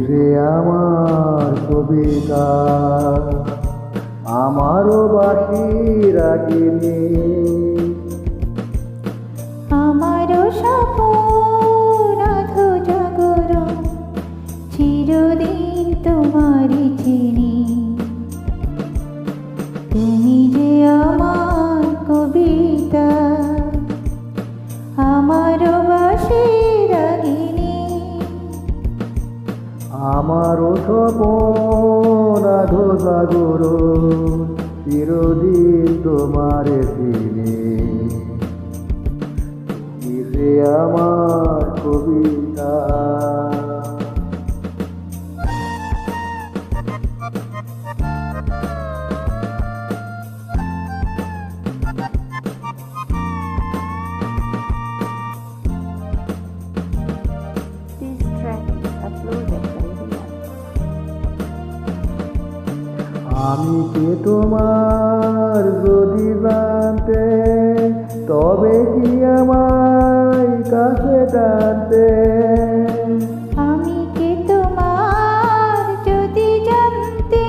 যে আমার কবিতা, আমারও বাসি রাগিনী, আমারও স্বপন আধো জাগরণ, চিরদিন তোমারই চিনি। তুমি যে আমার কবিতা, আমারও বাসি রাগিনী। আমারও স্বপন আধো জাগরণ, চিরদিন তোমারে চিনি। তুমি যে আমার কবিতা। This track is uploaded by Riya. আমি কে তোমার যদি জানতে, তবে কি আমায় কাছে টানতে। আমি কে তোমার যদি জানতে,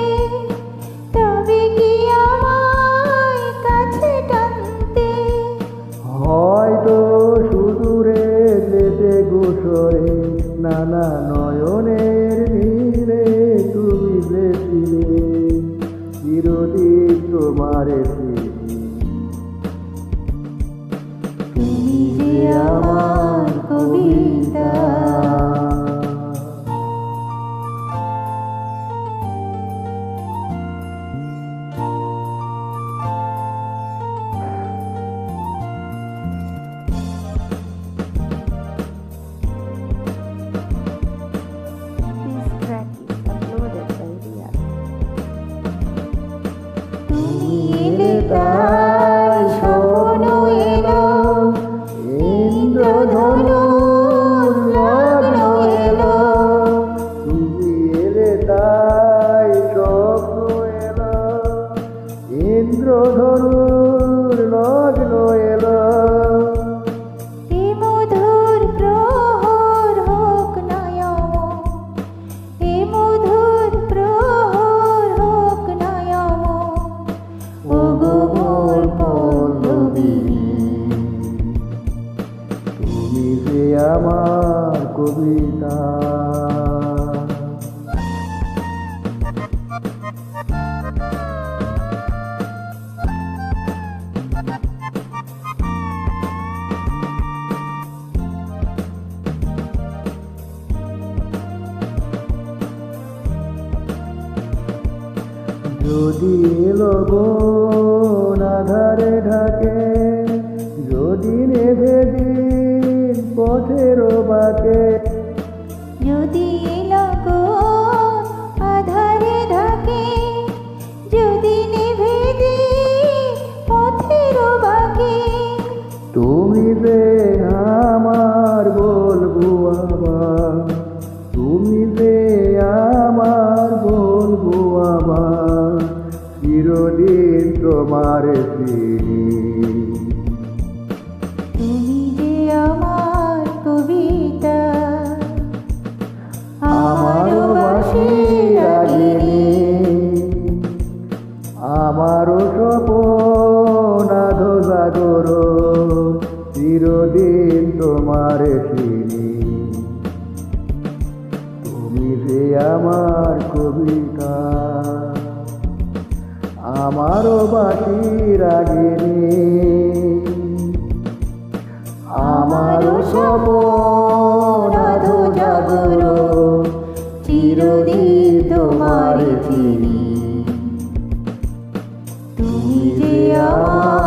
তবে কি আমায় কাছে টানতে। হয়তো সুদূরে যেতে গোসরে, নানা নয়নের নীরে তুমি যে ছিলে, চিরদিন তোমারে চিনি। তুমি যে আমার কবিতা। This track is uploaded by Riya. তুমি এলে তাই স্বপ্ন এলো, ইন্দ্রধনুর লগ্ন এলো। তুমি এলে তাই স্বপ্ন এলো, ইন্দ্রধনুর লগ্ন এলো। এ মধুর প্রহর হোক নয়ন, এ মধুর প্রহর হোক নয়ন। ওগো মোর পল্লবী, তুমি যে আমার কবিতা। যদি এলো কোন আধারে ঢাকে, যদি নেভে দিন পথের বাকে। যদি লগন আধারে ঢাকে, যদি নিভে দিই পথের বাঁকে। তুমি যে আমার বলবো আবার, তুমি যে আমার বলবো আবার, চিরদিন তোমার চিনি। তুমি যে আমার কবিতা, আমারও বাসি রাগিনী, আমারও স্বপন আধো জাগরণ, চিরদিন তোমারে চিনি। তুমি যে আমার কবিতা, আমারও বাসি রাগিনী, আমারও স্বপন আধো জাগরণ, চিরদিন তোমারে চিনি। তুমি যে আমার